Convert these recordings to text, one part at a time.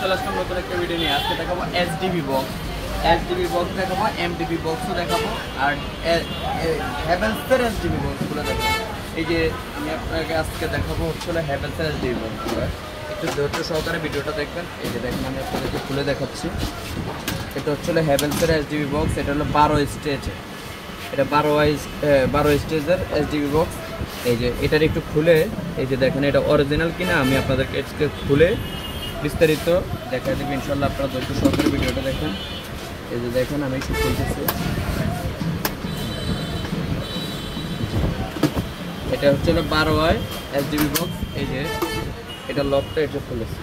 চলে আসলাম নতুন একটা ভিডিও নিয়ে। আজকে দেখাবো এসডিবি বক্স, দেখাবো, এমডিবি বক্সও দেখাবো, আর হ্যাভেলসের এসডিবি বক্সগুলো দেখাবো। এই যে আমি আপনাকে আজকে দেখাবো হচ্ছে হ্যাভেলসের এসডিবি বক্সগুলো। একটু ধৈর্য সহকারে ভিডিওটা দেখবেন। এই যে দেখেন আমি আপনাদেরকে খুলে দেখাচ্ছি। এটা হচ্ছে হ্যাভেলসের এসডিবি বক্স। এটা হলো 12 স্টেজে, এটা 12 স্টেজের এসডিবি বক্স। এই যে এটার একটু খুলে এই যে দেখেন এটা অরিজিনাল কিনা আমি আপনাদেরকে আজকে খুলে বিস্তারিত দেখা দেবো ইনশাল্লাহ। আপনারা ধৈর্য সহকারে ভিডিওটা দেখেন। এই যে দেখেন আমি একটু খুলতেছি। এটা হচ্ছে 12 এসডিবি বক্স। এই যে এটা লকটা এটা খুলেছে।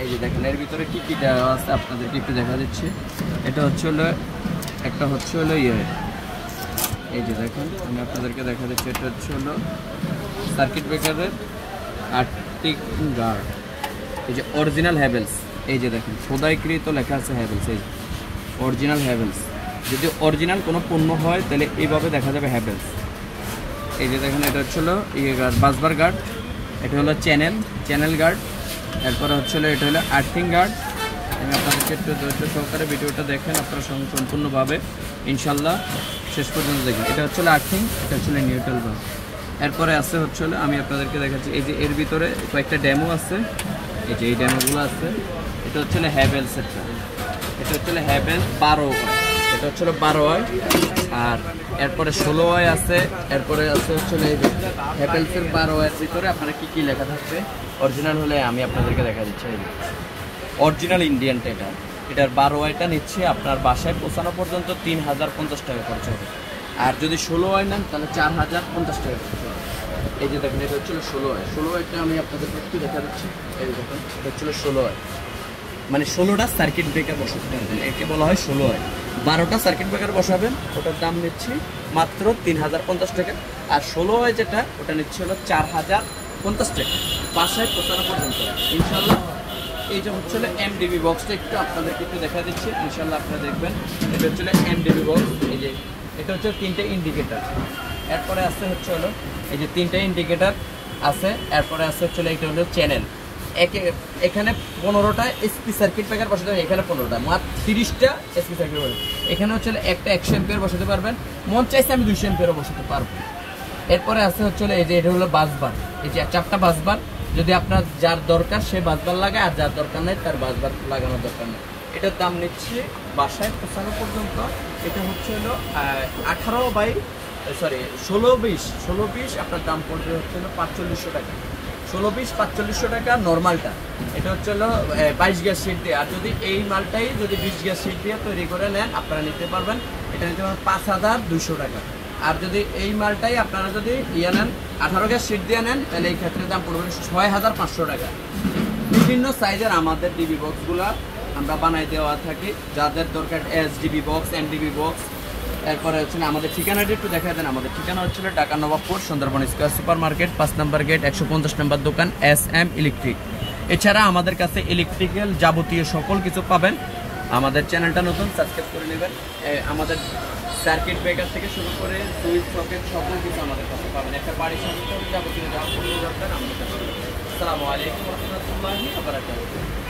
এই যে দেখেন এর ভিতরে কী কী দেওয়া আছে আপনাদেরকে একটু দেখা দিচ্ছি। এটা হচ্ছে একটা হচ্ছে এই যে দেখেন আমি আপনাদেরকে দেখা দিচ্ছি। এটা হচ্ছে সার্কিট ব্রেকারের আর্টিক গার্ড। এই যে অরিজিনাল হ্যাভেলস। এই যে দেখেন খোদাইকৃত লেখা আছে হ্যাভেলস। এই যে অরিজিনাল হ্যাভেলস। যদি অরিজিনাল কোনো পণ্য হয় তাহলে এইভাবে দেখা যাবে হ্যাভেলস। এই যে দেখেন এটা হচ্ছে গার্ড, বাসবার গার্ড। এটা হলো চ্যানেল গার্ড। এরপরে হচ্ছে এটা হলো আর্থিং গার্ড। আমি আপনাদেরকে একটু ধৈর্য সহকারে ভিডিওটা দেখেন আপনারা সম্পূর্ণভাবে ইনশাল্লাহ শেষ পর্যন্ত দেখেন। এটা হচ্ছে আর্থিং, এটা হচ্ছে নিউট্রাল বাল্ব। এরপরে আছে হচ্ছে আমি আপনাদেরকে দেখাচ্ছি। এই যে এর ভিতরে কয়েকটা ডেমো আছে। এই যে এই ডেমোগুলো আছে। এটা হচ্ছে হ্যাভেলসেরটা। এটা হচ্ছে হ্যাভেলস 12 এটা হচ্ছে 12 আর এরপরে 16 আছে। এরপরে আছে হচ্ছে এই হ্যাভেলসের 12 ভিতরে আপনারা কী লেখা থাকবে অরিজিনাল হলে আমি আপনাদেরকে দেখা দিচ্ছি। এই অরিজিনাল ইন্ডিয়ানটা এটার 12 নিচ্ছে আপনার বাসায় পৌঁছানো পর্যন্ত 3050 টাকা খরচ হবে। আর যদি 16 নেন তাহলে 4050 টাকা খরচ হবে। এই যে দেখেন এটা হচ্ছে 16 আমি আপনাদেরকে একটু দেখা দিচ্ছি। এই দেখুন এটা হচ্ছে 16 মানে 16টা সার্কিট ব্রেকার বসাতে পারবেন। একে বলা হয় 16। 12টা সার্কিট ব্রেকার বসাবেন, ওটার দাম নিচ্ছি মাত্র 3050 টাকা। আর 16 যেটা ওটা নিচ্ছে 4050 টাকা বাসায় পৌঁছানো পর্যন্ত ইনশাল্লাহ। এই যে হচ্ছে এমডিবি বক্সটা একটু আপনাদেরকে একটু দেখা দিচ্ছি ইনশাল্লাহ আপনারা দেখবেন। এটা হচ্ছে এমডিবি বক্স। এই যে এটা হচ্ছে 3টে ইন্ডিকেটার। এরপরে আছে হচ্ছে এই যে 3টে ইন্ডিকেটার আছে। এরপরে আছে হচ্ছে এটা হলো চ্যানেল। এখানে 15টা এসপি সার্কিট ব্রেকার বসাতে হবে। এখানে 15টা, মাত্র 30টা এসপি সার্কিট ব্রেকার। এখানে হচ্ছে একটা 100 অ্যাম্পিয়ার বসাতে পারবেন। মন চাইছে আমি 200 অ্যাম্পিয়ারও বসাতে পারবো। এরপরে আছে হচ্ছে এই যে এটা হলো বাসবার। এই যে 4টা বাসবার। যদি আপনার যার দরকার সে বাসবার লাগায়, আর যার দরকার নেই তার বাসবার লাগানোর দরকার নেই। এটার দাম নিচ্ছে বাসায় পৌঁছানো পর্যন্ত। এটা হচ্ছে 16-20 আপনার দাম পড়বে হচ্ছে 4500 টাকা। 16-20-4500 টাকা নর্মালটা। এটা হচ্ছে 22 গ্যাস শিট দিয়ে। আর যদি এই মালটাই যদি 20 গ্যাস শিট দিয়ে তৈরি করে নেন আপনারা নিতে পারবেন। এটা নিতে পারবেন 5200 টাকা। আর যদি এই মালটাই আপনারা যদি নেন 18 গ্যাস শিট দিয়ে নেন তাহলে এই ক্ষেত্রে দাম পড়বে 6500 টাকা। বিভিন্ন সাইজের আমাদের ডিবি বক্সগুলা আমরা বানাই দেওয়া থাকি। যাদের দরকার এসডিবি বক্স, এমডিবি বক্স। এরপরে হচ্ছে আমাদের ঠিকানাটা একটু দেখা দেন। আমাদের ঠিকানা হচ্ছে Dhaka Nawabpur, Sundarban square super market, 5 নম্বর গেট, 150 নম্বর দোকান, SM ইলেকট্রিক। এছাড়া আমাদের কাছে ইলেকট্রিক্যাল যাবতীয় সকল কিছু পাবেন। আমাদের চ্যানেলটা নতুন, সাবস্ক্রাইব করে নেবেন। আমাদের সার্কিট ব্রেকার থেকে শুরু করে সুইচ সকেট সকল কিছু আমাদের কাছে পাবেন। একটা বাড়ির সাথে যাবতীয় যা দরকার আমাদের কাছে। আসসালামু আলাইকুম ওয়া রাহমাতুল্লাহি ওয়া বারাকাতুহু।